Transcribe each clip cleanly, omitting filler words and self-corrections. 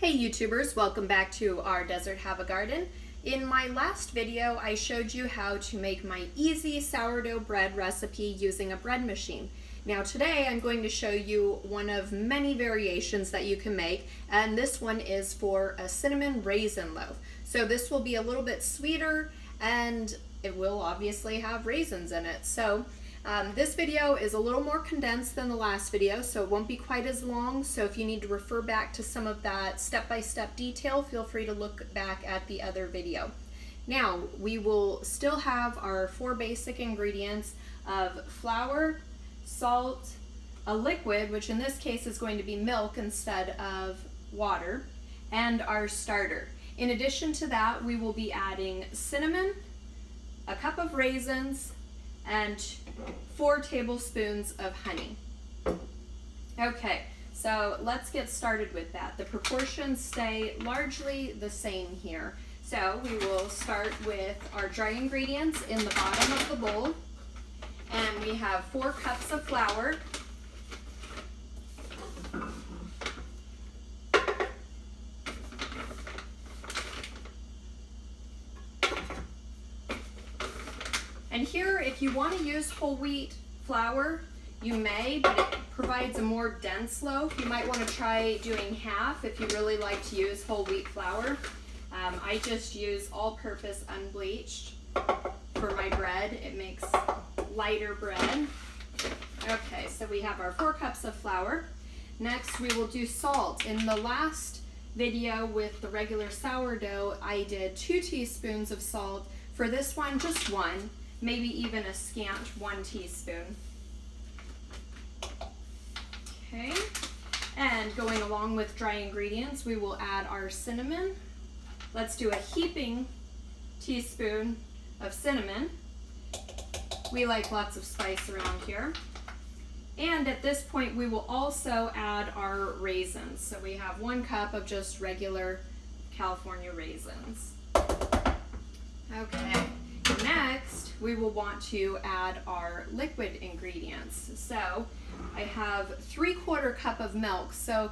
Hey YouTubers, welcome back to Our Desert Have a Garden. In my last video, I showed you how to make my easy sourdough bread recipe using a bread machine. Now today I'm going to show you one of many variations that you can make, and this one is for a cinnamon raisin loaf. So this will be a little bit sweeter and it will obviously have raisins in it. So this video is a little more condensed than the last video, so it won't be quite as long. So if you need to refer back to some of that step-by-step detail, feel free to look back at the other video. Now, we will still have our four basic ingredients of flour, salt, a liquid, which in this case is going to be milk instead of water, and our starter. In addition to that, we will be adding cinnamon, a cup of raisins, and 4 tablespoons of honey. Okay, so let's get started with that. The proportions stay largely the same here. So we will start with our dry ingredients in the bottom of the bowl. And we have 4 cups of flour, and here, if you want to use whole wheat flour, you may, but it provides a more dense loaf. You might want to try doing half if you really like to use whole wheat flour. I just use all-purpose unbleached for my bread. It makes lighter bread. Okay, so we have our 4 cups of flour. Next, we will do salt. In the last video with the regular sourdough, I did 2 teaspoons of salt. For this one, just 1. Maybe even a scant 1 teaspoon. Okay, and going along with dry ingredients, we will add our cinnamon. Let's do a heaping teaspoon of cinnamon. We like lots of spice around here. And at this point, we will also add our raisins. So we have 1 cup of just regular California raisins. Okay. Next, we will want to add our liquid ingredients. So I have 3/4 cup of milk. So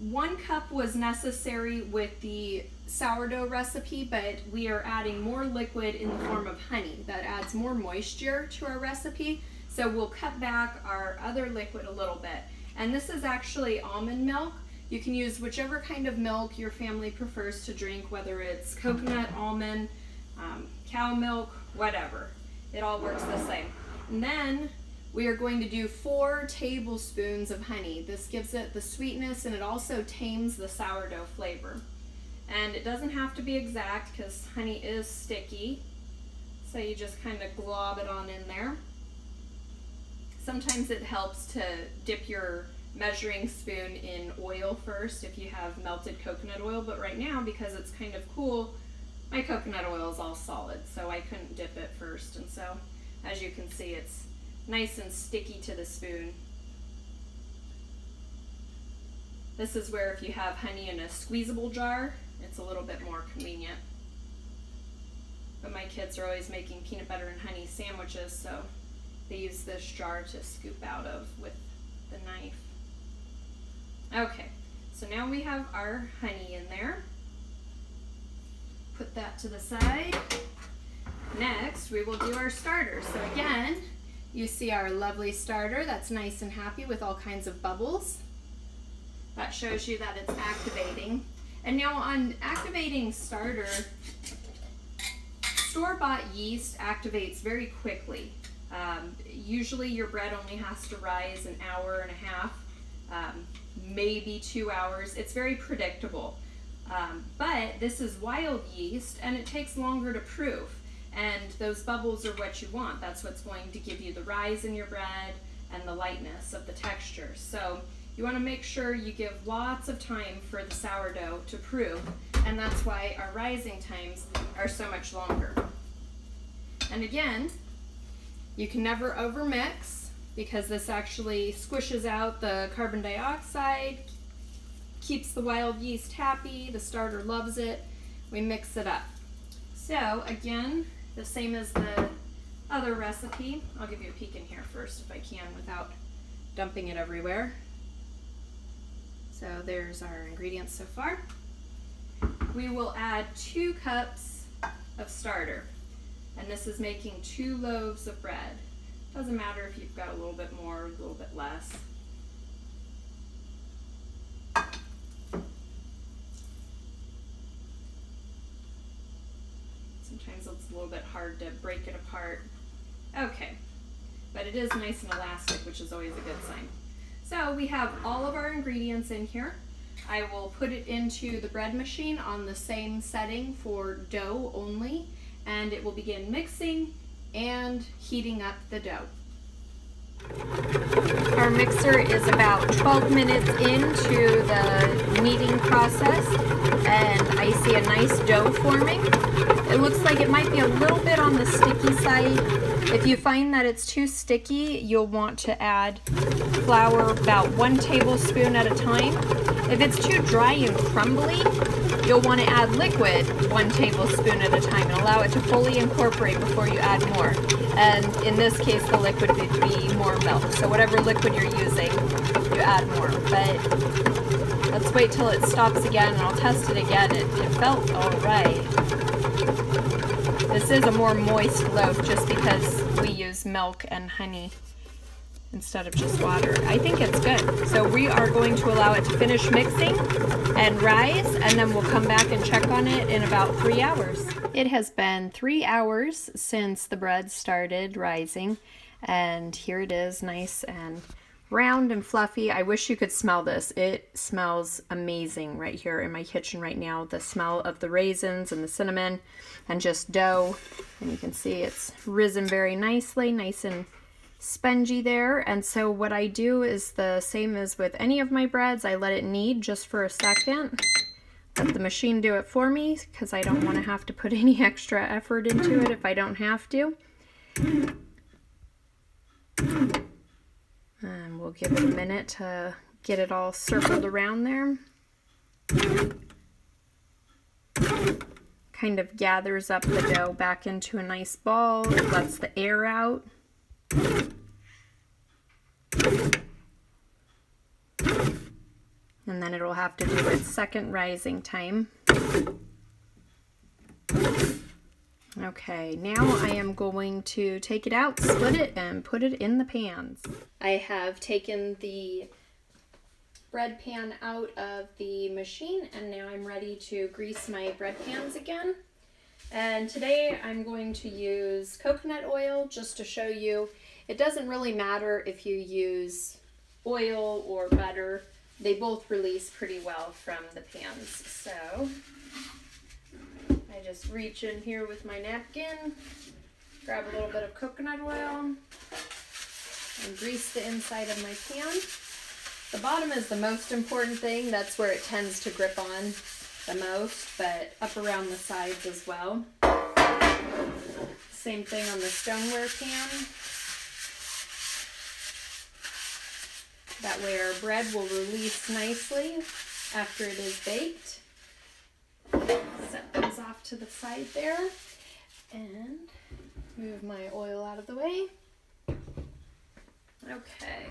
1 cup was necessary with the sourdough recipe, but we are adding more liquid in the form of honey. That adds more moisture to our recipe. So we'll cut back our other liquid a little bit. And this is actually almond milk. You can use whichever kind of milk your family prefers to drink, whether it's coconut, almond, cow milk, whatever. It all works the same. And then we are going to do 4 tablespoons of honey. This gives it the sweetness and it also tames the sourdough flavor. And it doesn't have to be exact because honey is sticky. So you just kind of glob it on in there. Sometimes it helps to dip your measuring spoon in oil first if you have melted coconut oil, but right now, because it's kind of cool, my coconut oil is all solid, so I couldn't dip it first, and so as you can see, it's nice and sticky to the spoon. This is where if you have honey in a squeezable jar, it's a little bit more convenient. But my kids are always making peanut butter and honey sandwiches, so they use this jar to scoop out of with the knife. Okay, so now we have our honey in there. Put that to the side. Next, we will do our starter. So again, you see our lovely starter that's nice and happy with all kinds of bubbles. That shows you that it's activating. And now on activating starter, store-bought yeast activates very quickly. Usually your bread only has to rise an hour and a half, maybe 2 hours. It's very predictable. But this is wild yeast and it takes longer to proof, and those bubbles are what you want. That's what's going to give you the rise in your bread and the lightness of the texture. So you want to make sure you give lots of time for the sourdough to proof, and that's why our rising times are so much longer. And again, you can never overmix because this actually squishes out the carbon dioxide, keeps the wild yeast happy, the starter loves it. We mix it up. So again, the same as the other recipe. I'll give you a peek in here first if I can without dumping it everywhere. So there's our ingredients so far. We will add 2 cups of starter, and this is making 2 loaves of bread. Doesn't matter if you've got a little bit more or a little bit less. Sometimes it's a little bit hard to break it apart. Okay, but it is nice and elastic, which is always a good sign. So we have all of our ingredients in here. I will put it into the bread machine on the same setting for dough only, and it will begin mixing and heating up the dough. Our mixer is about 12 minutes into the kneading process, and I see a nice dough forming. It looks like it might be a little bit on the sticky side. If you find that it's too sticky, you'll want to add flour about 1 tablespoon at a time. If it's too dry and crumbly, you'll want to add liquid 1 tablespoon at a time and allow it to fully incorporate before you add more. And in this case, the liquid would be more milk. So whatever liquid you're using, you add more. But let's wait till it stops again and I'll test it again. It felt all right. This is a more moist loaf just because we use milk and honey instead of just water. I think it's good. So we are going to allow it to finish mixing and rise, and then we'll come back and check on it in about 3 hours. It has been 3 hours since the bread started rising, and here it is, nice and round and fluffy. I wish you could smell this. It smells amazing right here in my kitchen right now. The smell of the raisins and the cinnamon and just dough. And you can see it's risen very nicely, nice and spongy there. And so what I do is the same as with any of my breads. I let it knead just for a second. Let the machine do it for me because I don't want to have to put any extra effort into it if I don't have to. And we'll give it a minute to get it all circled around there. Kind of gathers up the dough back into a nice ball. It lets the air out. And then it'll have to do its second rising time. Okay, now I am going to take it out, split it, and put it in the pans. I have taken the bread pan out of the machine, and now I'm ready to grease my bread pans again. And today I'm going to use coconut oil just to show you. It doesn't really matter if you use oil or butter. They both release pretty well from the pans. So I just reach in here with my napkin, grab a little bit of coconut oil, and grease the inside of my pan. The bottom is the most important thing. That's where it tends to grip on the most, but up around the sides as well. Same thing on the stoneware pan. That way our bread will release nicely after it is baked. Set those off to the side there and move my oil out of the way. Okay,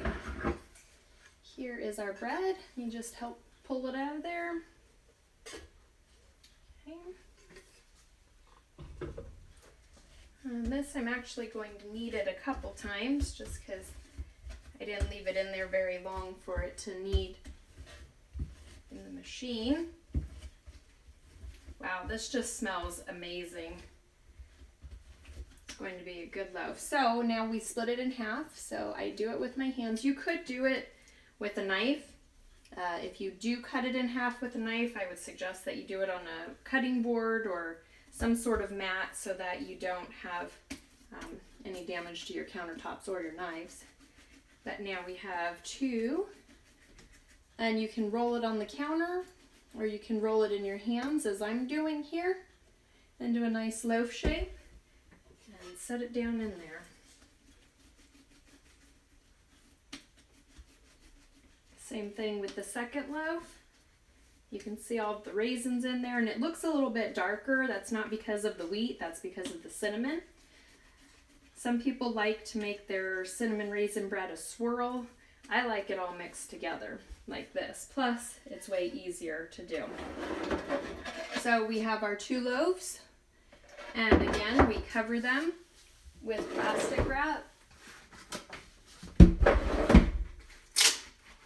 here is our bread. You just help pull it out of there. Okay. And this I'm actually going to knead it a couple times just because I didn't leave it in there very long for it to knead in the machine. Wow, this just smells amazing. It's going to be a good loaf. So now we split it in half. So I do it with my hands. You could do it with a knife. If you do cut it in half with a knife, I would suggest that you do it on a cutting board or some sort of mat so that you don't have any damage to your countertops or your knives. But now we have 2, and you can roll it on the counter or you can roll it in your hands as I'm doing here into a nice loaf shape and set it down in there. Same thing with the second loaf. You can see all of the raisins in there, and it looks a little bit darker. That's not because of the wheat, that's because of the cinnamon. Some people like to make their cinnamon raisin bread a swirl. I like it all mixed together. like this. Plus, it's way easier to do. So we have our 2 loaves, and again, we cover them with plastic wrap.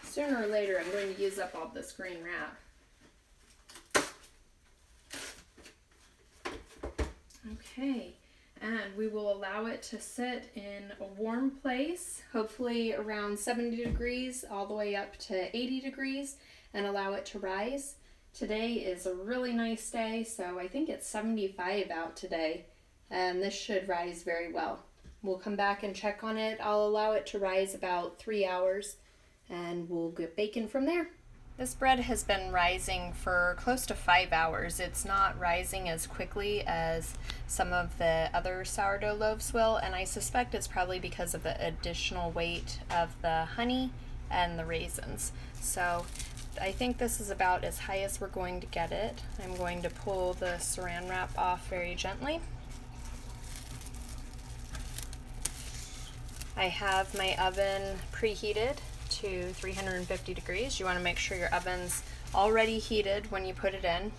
Sooner or later, I'm going to use up all this green wrap. Okay, and we will allow it to sit in a warm place, hopefully around 70 degrees all the way up to 80 degrees, and allow it to rise. Today is a really nice day, so I think it's 75 out today, and this should rise very well. We'll come back and check on it. I'll allow it to rise about 3 hours, and we'll get baking from there. This bread has been rising for close to 5 hours. It's not rising as quickly as some of the other sourdough loaves will, and I suspect it's probably because of the additional weight of the honey and the raisins. So I think this is about as high as we're going to get it. I'm going to pull the saran wrap off very gently. I have my oven preheated to 350 degrees. You want to make sure your oven's already heated when you put it in.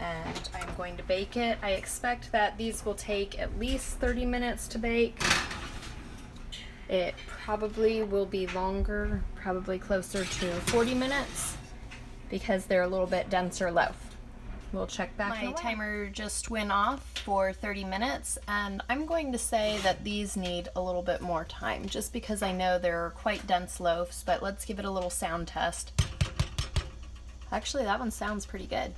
And I'm going to bake it. I expect that these will take at least 30 minutes to bake. It probably will be longer, probably closer to 40 minutes because they're a little bit denser loaf. We'll check back. My timer just went off for 30 minutes, and I'm going to say that these need a little bit more time just because I know they're quite dense loaves, but let's give it a little sound test. Actually, that one sounds pretty good.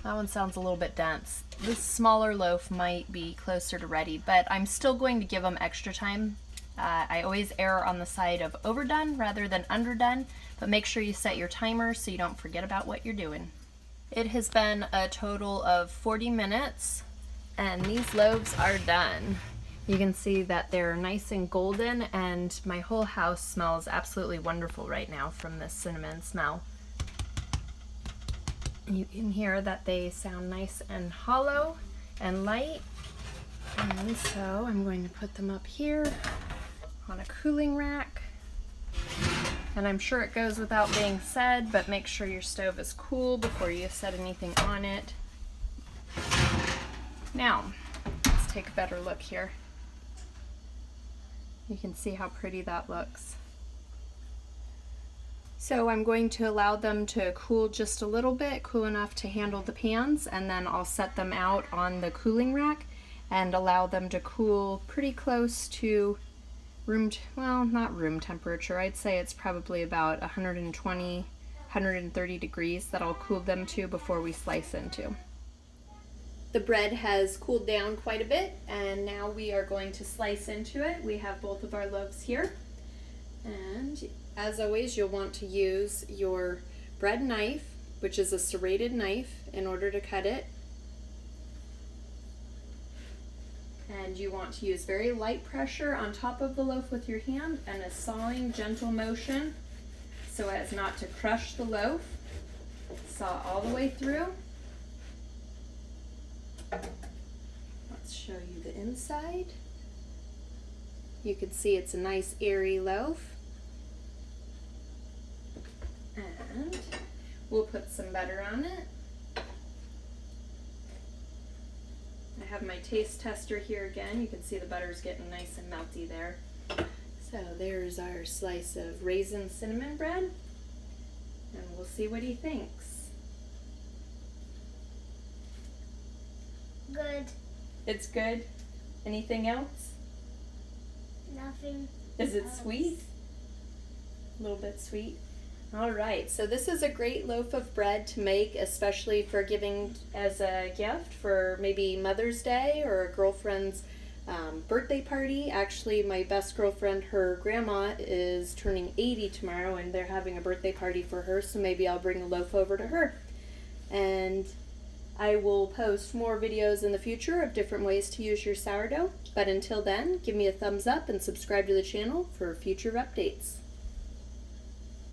That one sounds a little bit dense. This smaller loaf might be closer to ready, but I'm still going to give them extra time. I always err on the side of overdone rather than underdone, but make sure you set your timer so you don't forget about what you're doing. It has been a total of 40 minutes, and these loaves are done. You can see that they're nice and golden, and my whole house smells absolutely wonderful right now from this cinnamon smell. You can hear that they sound nice and hollow and light. And so I'm going to put them up here on a cooling rack. And I'm sure it goes without being said, but make sure your stove is cool before you set anything on it. Now, let's take a better look here. You can see how pretty that looks. So I'm going to allow them to cool just a little bit, cool enough to handle the pans, and then I'll set them out on the cooling rack and allow them to cool pretty close to not room temperature. I'd say it's probably about 120, 130 degrees that I'll cool them to before we slice into. The bread has cooled down quite a bit, and now we are going to slice into it. We have both of our loaves here, and as always, you'll want to use your bread knife, which is a serrated knife, in order to cut it. And you want to use very light pressure on top of the loaf with your hand and a sawing gentle motion so as not to crush the loaf. Saw all the way through. Let's show you the inside. You can see it's a nice airy loaf. And we'll put some butter on it. I have my taste tester here again. You can see the butter's getting nice and melty there. So there's our slice of raisin cinnamon bread, and we'll see what he thinks. Good. It's good? Anything else? Nothing. Is it sweet? A little bit sweet? All right, so this is a great loaf of bread to make, especially for giving as a gift for maybe Mother's Day or a girlfriend's birthday party. Actually, my best girlfriend, her grandma is turning 80 tomorrow, and they're having a birthday party for her, so maybe I'll bring a loaf over to her. And I will post more videos in the future of different ways to use your sourdough. But until then, give me a thumbs up and subscribe to the channel for future updates.